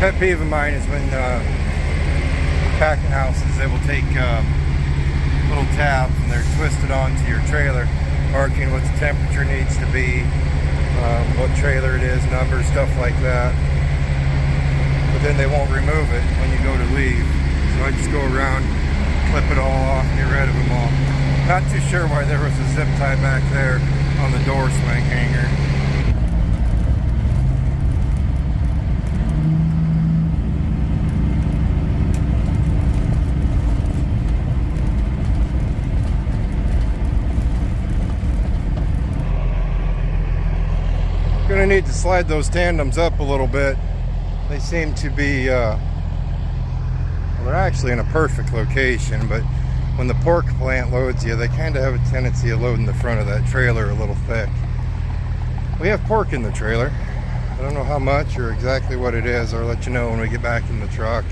pet peeve of mine is when packing houses, they will take little tabs and they're twisted onto your trailer, marking what the temperature needs to be, what trailer it is, numbers, stuff like that. But then they won't remove it when you go to leave. So I just go around, clip it all off, and get rid of them all. Not too sure why there was a zip tie back there on the door swing hanger. Gonna need to slide those tandems up a little bit. They seem to be, well, they're actually in a perfect location, but when the pork plant loads you, they kind of have a tendency of loading the front of that trailer a little thick. We have pork in the trailer. I don't know how much or exactly what it is. I'll let you know when we get back in the truck.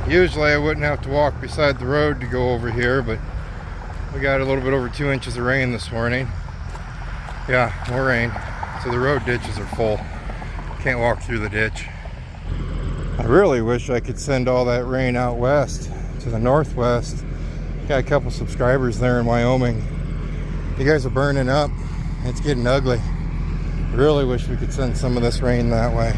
Usually I wouldn't have to walk beside the road to go over here, but we got a little bit over 2 inches of rain this morning. Yeah, more rain. So the road ditches are full. Can't walk through the ditch. I really wish I could send all that rain out west to the northwest. Got a couple subscribers there in Wyoming. You guys are burning up. It's getting ugly. I really wish we could send some of this rain that way.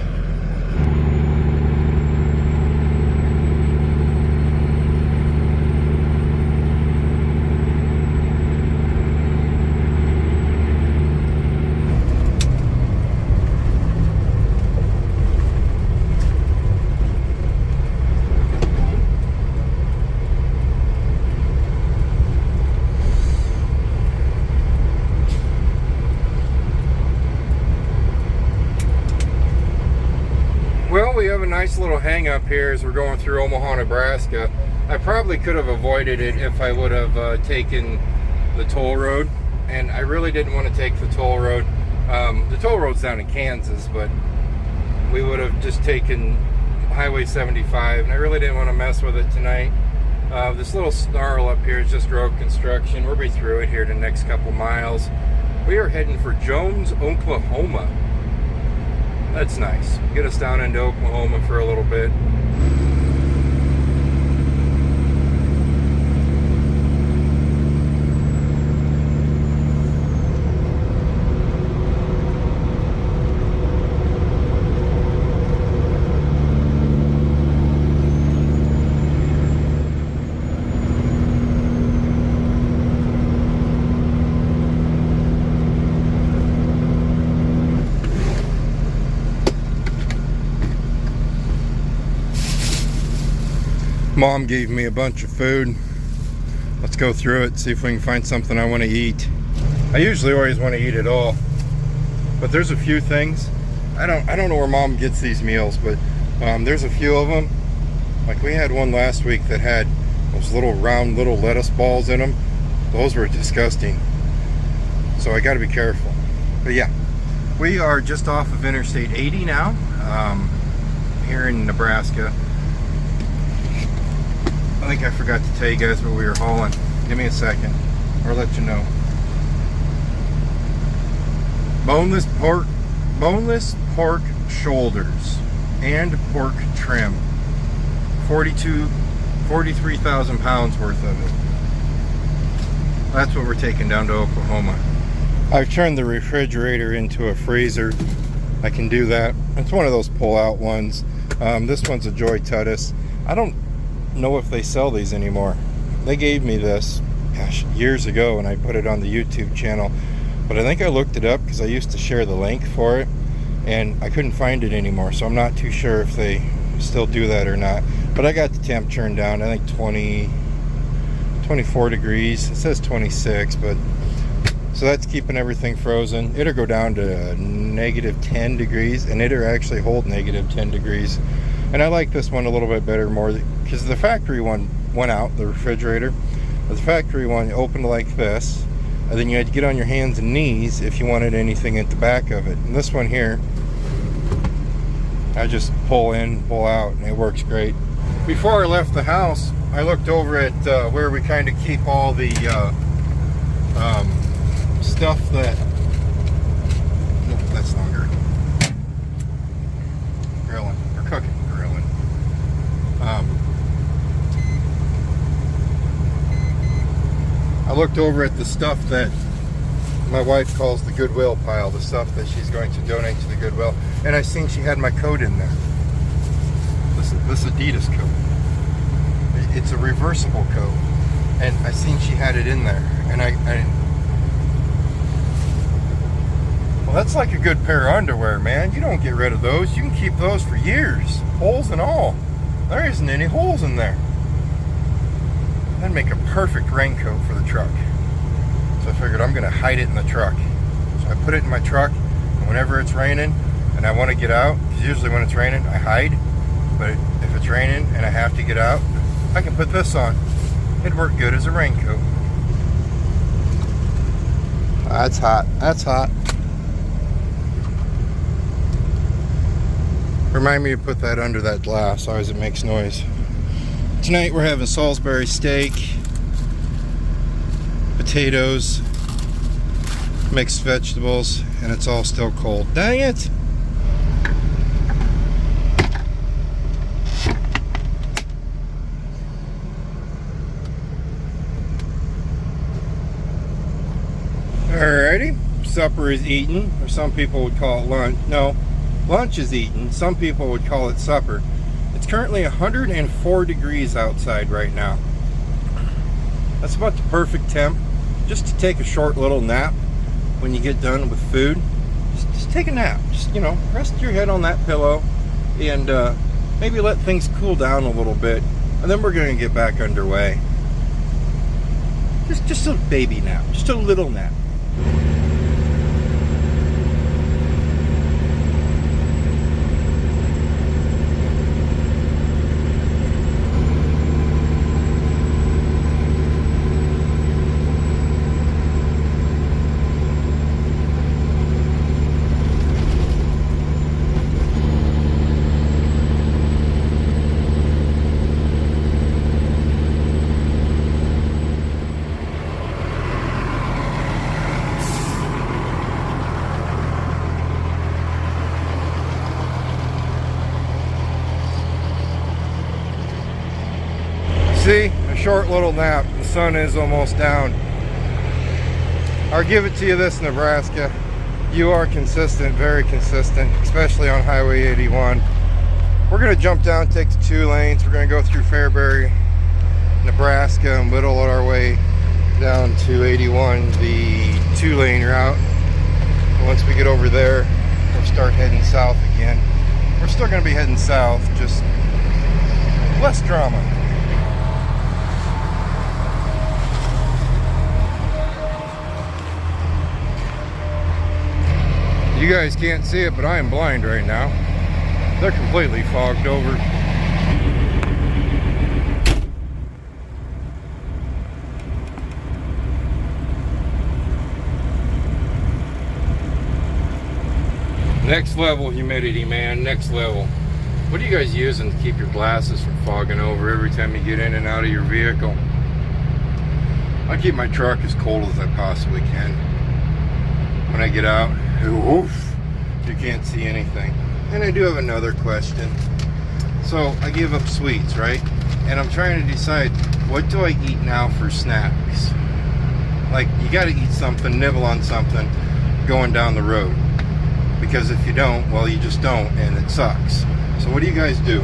Well, we have a nice little hang up here as we're going through Omaha, Nebraska. I probably could have avoided it if I would have taken the toll road, and I really didn't want to take the toll road. The toll road's down in Kansas, but we would have just taken Highway 75, and I really didn't want to mess with it tonight. This little snarl up here is just road construction. We'll be through it here the next couple miles. We are heading for Jones, Oklahoma. That's nice. Get us down into Oklahoma for a little bit. Mom gave me a bunch of food. Let's go through it, see if we can find something I want to eat. I usually always want to eat it all, but there's a few things. I don't know where Mom gets these meals, but there's a few of them. Like we had one last week that had those little round little lettuce balls in them. Those were disgusting. So I got to be careful. But yeah, we are just off of Interstate 80 now, here in Nebraska. I think I forgot to tell you guys what we were hauling. Give me a second, or I'll let you know. Boneless pork shoulders and pork trim. 43,000 pounds worth of it. That's what we're taking down to Oklahoma. I've turned the refrigerator into a freezer. I can do that. It's one of those pull-out ones. This one's a Joy Tutus. I don't know if they sell these anymore. They gave me this, gosh, years ago, and I put it on the YouTube channel. But I think I looked it up because I used to share the link for it, and I couldn't find it anymore. So I'm not too sure if they still do that or not. But I got the temp turned down. I think 24 degrees. It says 26, but so that's keeping everything frozen. It'll go down to negative 10 degrees, and it'll actually hold negative 10 degrees. And I like this one a little bit better, more because the factory one went out, the refrigerator. The factory one opened like this, and then you had to get on your hands and knees if you wanted anything at the back of it. And this one here, I just pull in, pull out, and it works great. Before I left the house, I looked over at where we kind of keep all the stuff that... No, that's longer. Grilling. Or cooking. Grilling. I looked over at the stuff that my wife calls the Goodwill pile, the stuff that she's going to donate to the Goodwill, and I seen she had my coat in there. This Adidas coat. It's a reversible coat, and I seen she had it in there, and well, that's like a good pair of underwear, man. You don't get rid of those. You can keep those for years, holes and all. There isn't any holes in there. That'd make a perfect raincoat for the truck. So I figured I'm gonna hide it in the truck. So I put it in my truck, and whenever it's raining and I want to get out, because usually when it's raining I hide, but if it's raining and I have to get out, I can put this on. It'd work good as a raincoat. That's hot. That's hot. Remind me to put that under that glass, otherwise it makes noise. Tonight we're having Salisbury steak, potatoes, mixed vegetables, and it's all still cold. Dang it! Alrighty, supper is eaten, or some people would call it lunch. No, lunch is eaten. Some people would call it supper. It's currently 104 degrees outside right now. That's about the perfect temp, just to take a short little nap when you get done with food. Just take a nap. Just, you know, rest your head on that pillow and maybe let things cool down a little bit, and then we're going to get back underway. Just a baby nap, just a little nap. See, a short little nap. The sun is almost down. I'll give it to you this, Nebraska. You are consistent, very consistent, especially on Highway 81. We're going to jump down, take the 2 lanes. We're going to go through Fairbury, Nebraska, and whittle our way down to 81, the 2-lane route. And once we get over there, we'll start heading south again. We're still going to be heading south, just less drama. You guys can't see it, but I am blind right now. They're completely fogged over. Next level humidity, man, next level. What are you guys using to keep your glasses from fogging over every time you get in and out of your vehicle? I keep my truck as cold as I possibly can. When I get out, oof, you can't see anything. And I do have another question. So I give up sweets, right? And I'm trying to decide, what do I eat now for snacks? Like, you gotta eat something, nibble on something going down the road. Because if you don't, well, you just don't, and it sucks. So what do you guys do?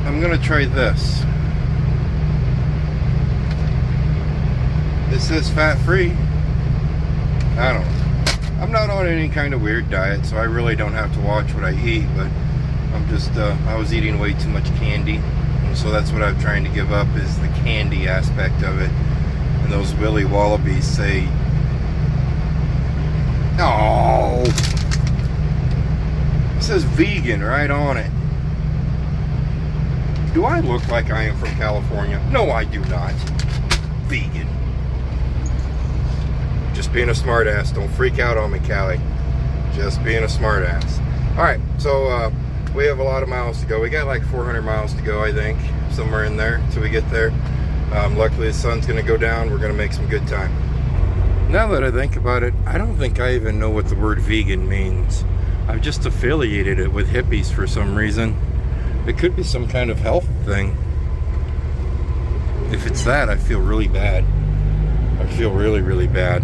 I'm gonna try this. This is fat-free. I don't know. I'm not on any kind of weird diet, so I really don't have to watch what I eat, but I'm just, I was eating way too much candy, and so that's what I'm trying to give up, is the candy aspect of it. And those Willy Wallabies say, oh, it says vegan right on it. Do I look like I am from California? No, I do not. Vegan. Just being a smart ass. Don't freak out on me, Callie. Just being a smart ass. Alright, so we have a lot of miles to go. We got like 400 miles to go, I think, somewhere in there till we get there. Luckily the sun's gonna go down. We're gonna make some good time. Now that I think about it, I don't think I even know what the word vegan means. I've just affiliated it with hippies for some reason. It could be some kind of health thing. If it's that, I feel really bad. I feel really, really bad.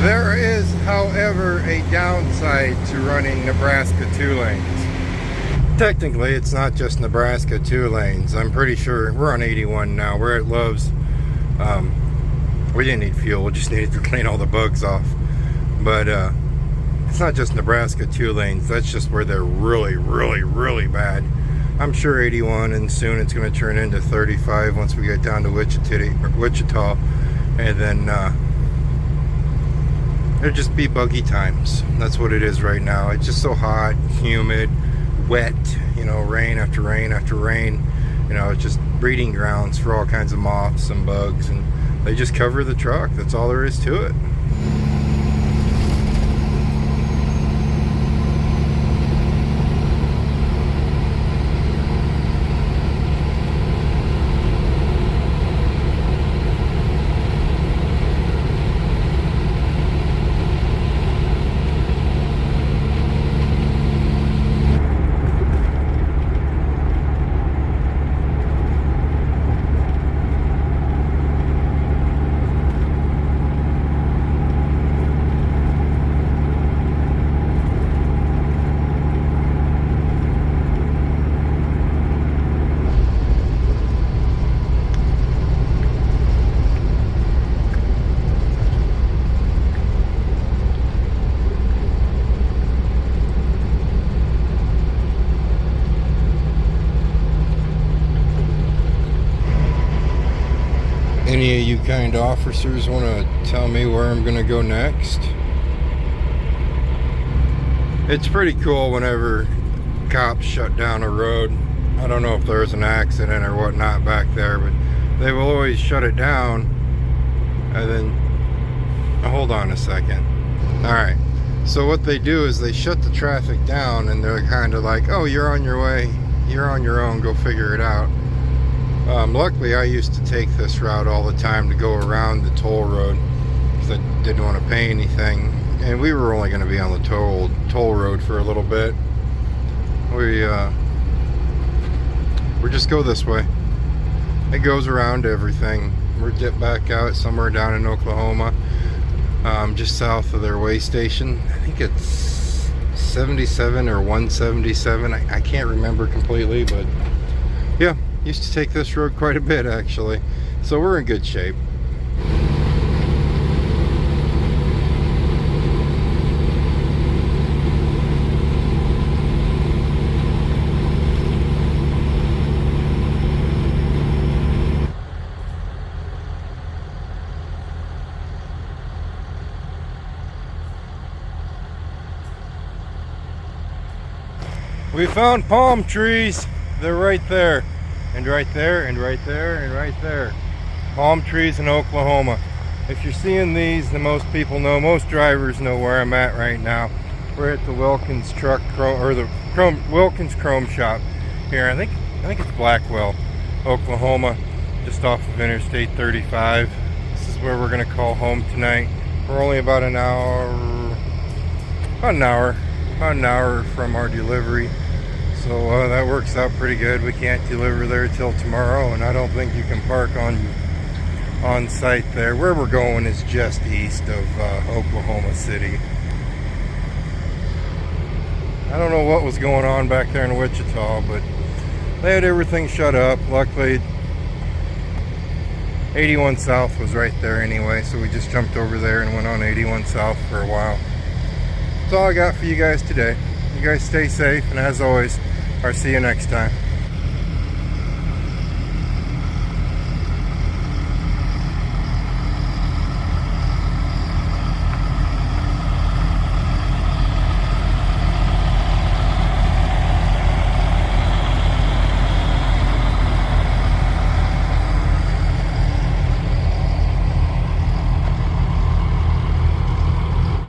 There is, however, a downside to running Nebraska 2 lanes. Technically, it's not just Nebraska 2 lanes. I'm pretty sure we're on 81 now. We're at Love's. We didn't need fuel. We just needed to clean all the bugs off. But it's not just Nebraska 2 lanes. That's just where they're really, really, really bad. I'm sure 81, and soon it's going to turn into 35 once we get down to Wichita. And then it'll just be buggy times. That's what it is right now. It's just so hot, humid, wet, you know, rain after rain after rain. You know, it's just breeding grounds for all kinds of moths and bugs, and they just cover the truck. That's all there is to it. Any of you kind officers want to tell me where I'm going to go next? It's pretty cool whenever cops shut down a road. I don't know if there's an accident or whatnot back there, but they will always shut it down. And then, hold on a second. Alright, so what they do is they shut the traffic down, and they're kind of like, oh, you're on your way, you're on your own, go figure it out. Luckily, I used to take this route all the time to go around the toll road because I didn't want to pay anything, and we were only going to be on the toll road for a little bit. We just go this way. It goes around everything. We're dipped back out somewhere down in Oklahoma, just south of their way station. I think it's 77 or 177. I can't remember completely, but yeah. Used to take this road quite a bit, actually. So we're in good shape. We found palm trees. They're right there, and right there, and right there, and right there. Palm trees in Oklahoma. If you're seeing these, then most people know, most drivers know where I'm at right now. We're at the Wilkins Wilkins Chrome Shop here. I think it's Blackwell, Oklahoma, just off of Interstate 35. This is where we're gonna call home tonight. We're only about an hour from our delivery, so that works out pretty good. We can't deliver there till tomorrow, and I don't think you can park on site there. Where we're going is just east of Oklahoma City. I don't know what was going on back there in Wichita, but they had everything shut up. Luckily, 81 South was right there anyway, so we just jumped over there and went on 81 South for a while. That's all I got for you guys today. You guys stay safe, and as always, I'll see you next time.